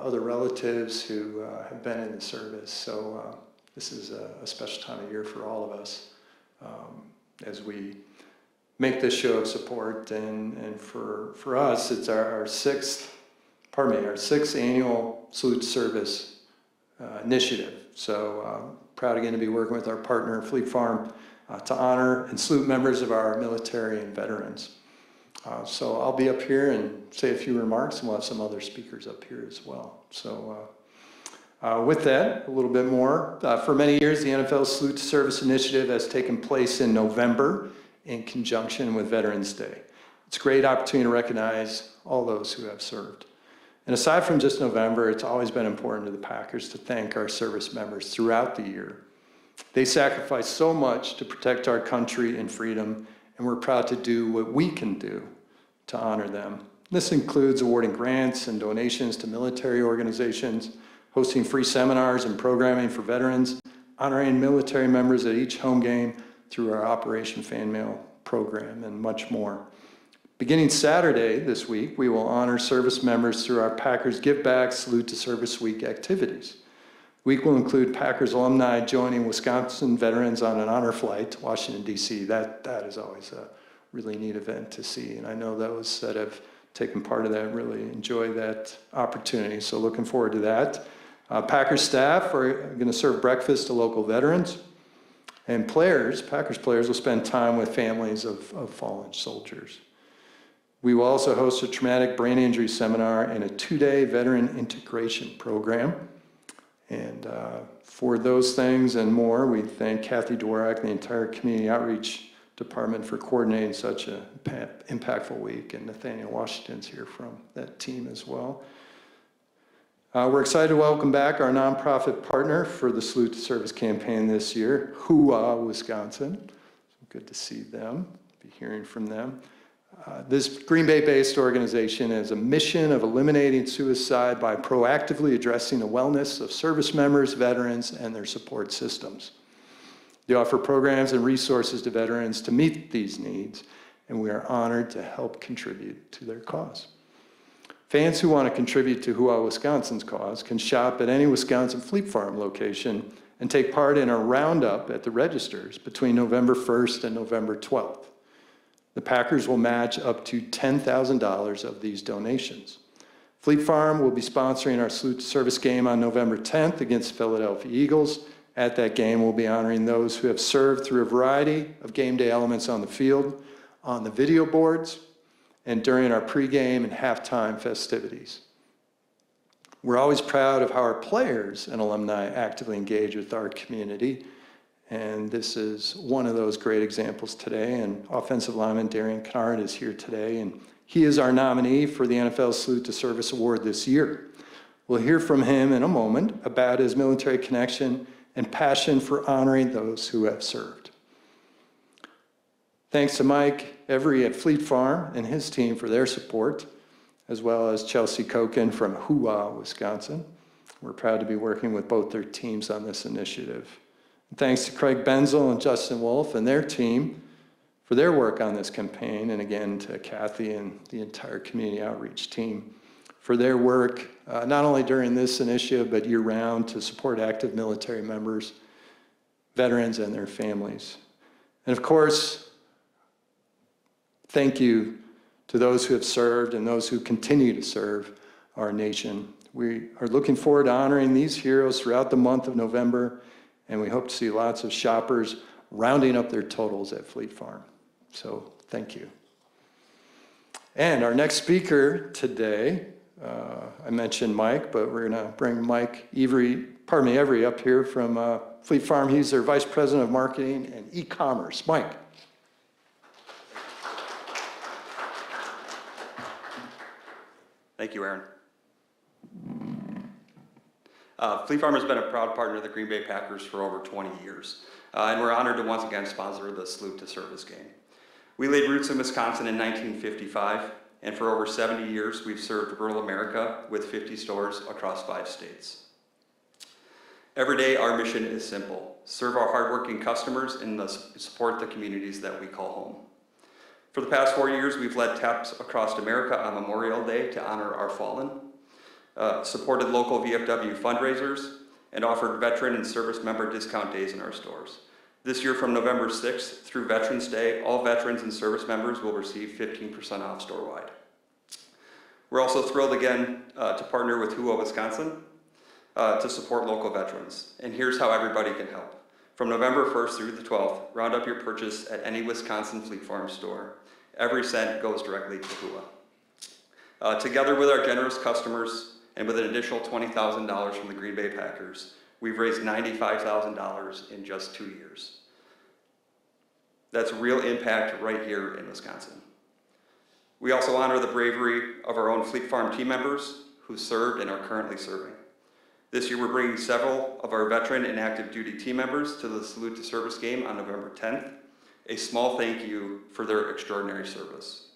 other relatives who have been in the service. So this is a special time of year for all of us as we make this show of support. And for us, it's our sixth annual Salute to Service initiative. So proud again to be working with our partner, Fleet Farm, to honor and salute members of our military and veterans. So I'll be up here and say a few remarks, and we'll have some other speakers up here as well. So with that, a little bit more. For many years, the NFL Salute to Service initiative has taken place in November in conjunction with Veterans Day. It's a great opportunity to recognize all those who have served. And aside from just November, it's always been important to the Packers to thank our service members throughout the year. They sacrifice so much to protect our country and freedom, and we're proud to do what we can do to honor them. This includes awarding grants and donations to military organizations, hosting free seminars and programming for veterans, honoring military members at each home game through our Operation Fan Mail program, and much more. Beginning Saturday this week, we will honor service members through our Packers Give Back Salute to Service Week activities. The week will include Packers alumni joining Wisconsin veterans on an honor flight to Washington, D.C. That is always a really neat event to see, and I know those that have taken part of that really enjoy that opportunity, so looking forward to that. Packers staff are going to serve breakfast to local veterans, and Packers players will spend time with families of fallen soldiers. We will also host a traumatic brain injury seminar and a 2-day veteran integration program. And for those things and more, we thank Kathy Dworak and the entire Community Outreach Department for coordinating such an impactful week, and Nathaniel Washington's here from that team as well. We're excited to welcome back our nonprofit partner for the Salute to Service campaign this year, WLUK Wisconsin. Good to see them, be hearing from them. This Green Bay-based organization has a mission of eliminating suicide by proactively addressing the wellness of service members, veterans, and their support systems. They offer programs and resources to veterans to meet these needs, and we are honored to help contribute to their cause. Fans who want to contribute to WLUK Wisconsin's cause can shop at any Wisconsin Fleet Farm location and take part in a roundup at the registers between November 1st and November 12th. The Packers will match up to $10,000 of these donations. Fleet Farm will be sponsoring our Salute to Service game on November 10th against Philadelphia Eagles. At that game, we'll be honoring those who have served through a variety of game day elements on the field, on the video boards, and during our pregame and halftime festivities. We're always proud of how our players and alumni actively engage with our community, and this is one of those great examples today. And offensive lineman Darian Kinnard is here today, and he is our nominee for the NFL Salute to Service Award this year. We'll hear from him in a moment about his military connection and passion for honoring those who have served. Thanks to Mike Every at Fleet Farm and his team for their support, as well as Chelsea Koken from WLUK Wisconsin. We're proud to be working with both their teams on this initiative. Thanks to Craig Benzel and Justin Wolf and their team for their work on this campaign, and again to Kathy and the entire community outreach team for their work, not only during this initiative, but year-round to support active military members, veterans, and their families. And of course, thank you to those who have served and those who continue to serve our nation. We are looking forward to honoring these heroes throughout the month of November, and we hope to see lots of shoppers rounding up their totals at Fleet Farm. So thank you. And our next speaker today, I mentioned Mike, but we're gonna bring Mike Every up here from Fleet Farm. He's their Vice President of Marketing and E-commerce. Mike. Thank you, Aaron. Fleet Farm has been a proud partner of the Green Bay Packers for over 20 years, and we're honored to once again sponsor the Salute to Service game. We laid roots in Wisconsin in 1955, and for over 70 years, we've served rural America with 50 stores across 5 states. Every day, our mission is simple: serve our hardworking customers and support the communities that we call home. For the past 4 years, we've led taps across America on Memorial Day to honor our fallen. supported local VFW fundraisers, and offered veteran and service member discount days in our stores. This year from November 6th through Veterans Day, all veterans and service members will receive 15% off store-wide. We're also thrilled again to partner with WHOA Wisconsin to support local veterans. And here's how everybody can help. From November 1st through the 12th, round up your purchase at any Wisconsin Fleet Farm store. Every cent goes directly to WHOA. Together with our generous customers and with an additional $20,000 from the Green Bay Packers, we've raised $95,000 in just 2 years. That's real impact right here in Wisconsin. We also honor the bravery of our own Fleet Farm team members who served and are currently serving. This year we're bringing several of our veteran and active duty team members to the Salute to Service game on November 10th. A small thank you for their extraordinary service.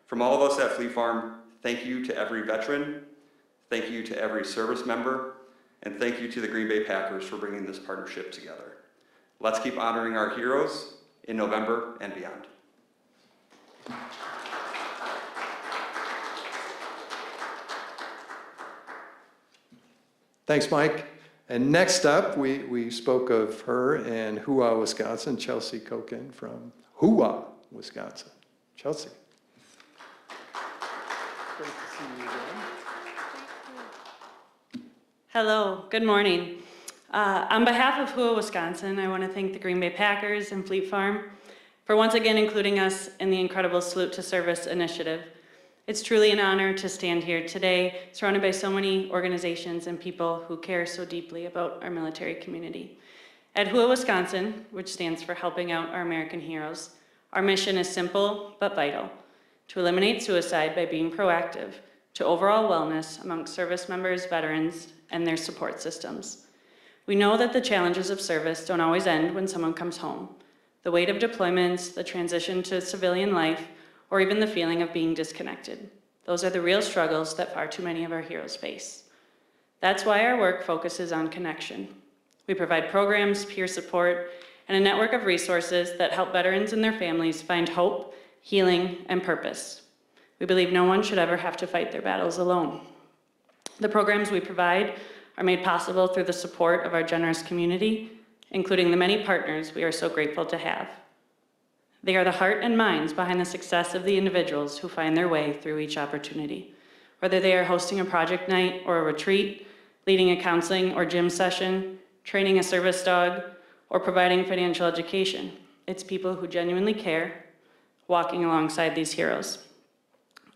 From all of us at Fleet Farm, thank you to every veteran, thank you to every service member, and thank you to the Green Bay Packers for bringing this partnership together. Let's keep honoring our heroes in November and beyond. Thanks, Mike. And next up, we spoke of her in WHOA, Wisconsin, Chelsea Koken from WHOA, Wisconsin. Chelsea. Great to see you again. Hello, good morning. On behalf of WHOA, Wisconsin, I want to thank the Green Bay Packers and Fleet Farm for once again including us in the incredible Salute to Service initiative. It's truly an honor to stand here today, surrounded by so many organizations and people who care so deeply about our military community. At WHOA, Wisconsin, which stands for Helping Out Our American Heroes, our mission is simple but vital: to eliminate suicide by being proactive to overall wellness amongst service members, veterans, and their support systems. We know that the challenges of service don't always end when someone comes home. The weight of deployments, the transition to civilian life, or even the feeling of being disconnected. Those are the real struggles that far too many of our heroes face. That's why our work focuses on connection. We provide programs, peer support, and a network of resources that help veterans and their families find hope, healing, and purpose. We believe no one should ever have to fight their battles alone. The programs we provide are made possible through the support of our generous community, including the many partners we are so grateful to have. They are the heart and minds behind the success of the individuals who find their way through each opportunity. Whether they are hosting a project night or a retreat, leading a counseling or gym session, training a service dog, or providing financial education, it's people who genuinely care, walking alongside these heroes.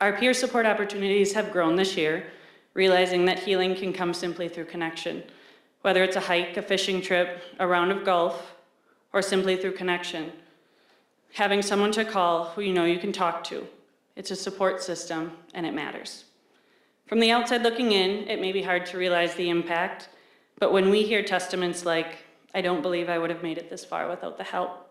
Our peer support opportunities have grown this year, realizing that healing can come simply through connection. Whether it's a hike, a fishing trip, a round of golf, or simply through connection. Having someone to call who you know you can talk to. It's a support system, and it matters. From the outside looking in, it may be hard to realize the impact, but when we hear testaments like, "I don't believe I would have made it this far without the help.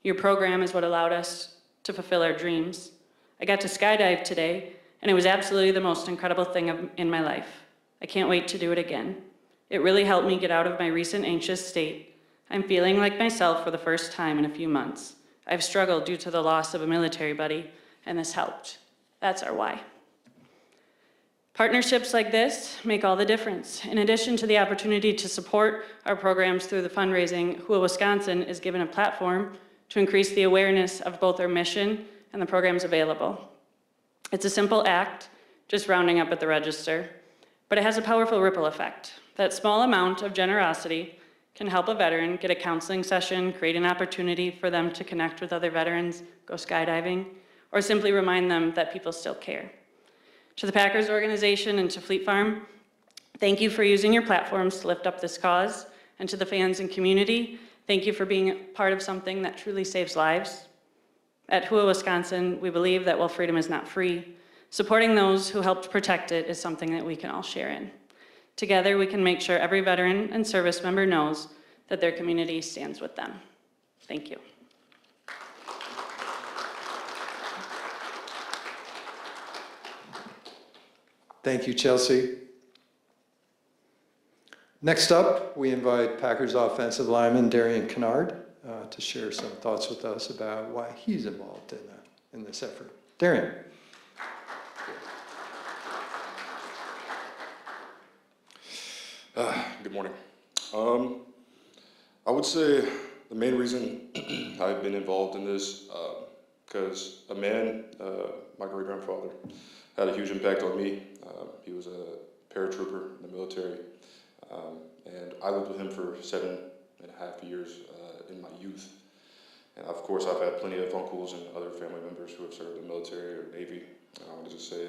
Your program is what allowed us to fulfill our dreams. I got to skydive today, and it was absolutely the most incredible thing in my life. I can't wait to do it again. It really helped me get out of my recent anxious state. I'm feeling like myself for the first time in a few months. I've struggled due to the loss of a military buddy, and this helped." That's our why. Partnerships like this make all the difference. In addition to the opportunity to support our programs through the fundraising, WHOA Wisconsin is given a platform to increase the awareness of both our mission and the programs available. It's a simple act, just rounding up at the register, but it has a powerful ripple effect. That small amount of generosity can help a veteran get a counseling session, create an opportunity for them to connect with other veterans, go skydiving, or simply remind them that people still care. To the Packers organization and to Fleet Farm, thank you for using your platforms to lift up this cause. And to the fans and community, thank you for being part of something that truly saves lives. At WHOA Wisconsin, we believe that while freedom is not free, supporting those who helped protect it is something that we can all share in. Together, we can make sure every veteran and service member knows that their community stands with them. Thank you. Thank you, Chelsea. Next up, we invite Packers offensive lineman Darian Kinnard to share some thoughts with us about why he's involved in this effort. Darian. Good morning. I would say the main reason I've been involved in this, because a man, my great-grandfather, had a huge impact on me. He was a paratrooper in the military, and I lived with him for 7.5 years in my youth. And of course, I've had plenty of uncles and other family members who have served in the military or Navy. I wanted to say,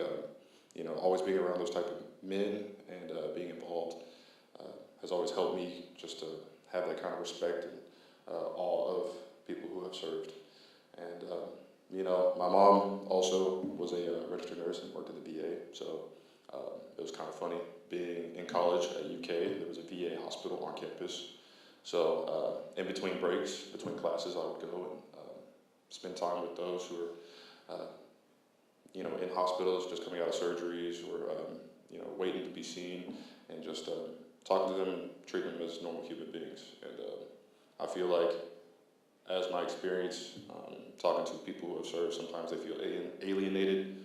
you know, always being around those type of men and being involved has always helped me just to have that kind of respect and awe of people who have served. And you know, my mom also was a registered nurse and worked at the VA, so it was kind of funny being in college at UK. There was a VA hospital on campus, so in between breaks, between classes, I would go and spend time with those who are, you know, in hospitals, just coming out of surgeries, or you know, waiting to be seen, and just talking to them and treating them as normal human beings. And I feel like, as my experience talking to people who have served, sometimes they feel alienated,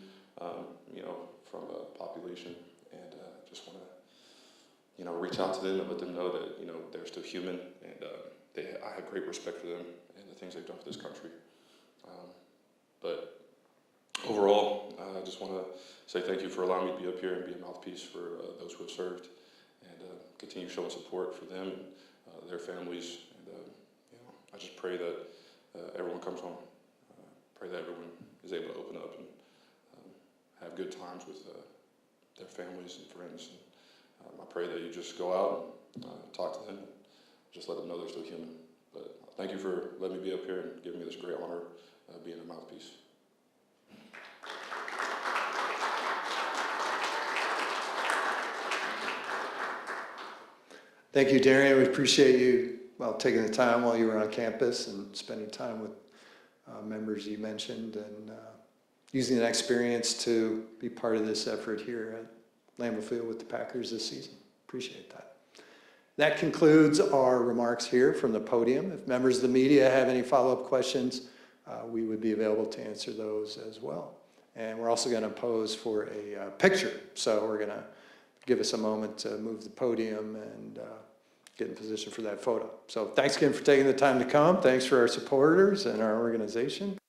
you know, from the population, and just want to, you know, reach out to them and let them know that, you know, they're still human, and I have great respect for them and the things they've done for this country. But overall, I just want to say thank you for allowing me to be up here and be a mouthpiece for those who have served, and continue showing support for them and their families. And you know, I just pray that everyone comes home. Pray that everyone is able to open up and have good times with their families and friends. And I pray that you just go out and talk to them, and just let them know they're still human. But thank you for letting me be up here and giving me this great honor being a mouthpiece. Thank you, Darian. We appreciate you, well, taking the time while you were on campus and spending time with members you mentioned, and using that experience to be part of this effort here at Lambeau Field with the Packers this season. Appreciate that. That concludes our remarks here from the podium. If members of the media have any follow-up questions, we would be available to answer those as well. And we're also going to pose for a picture. So we're going to give us a moment to move the podium and get in position for that photo. So thanks again for taking the time to come. Thanks for our supporters and our organization.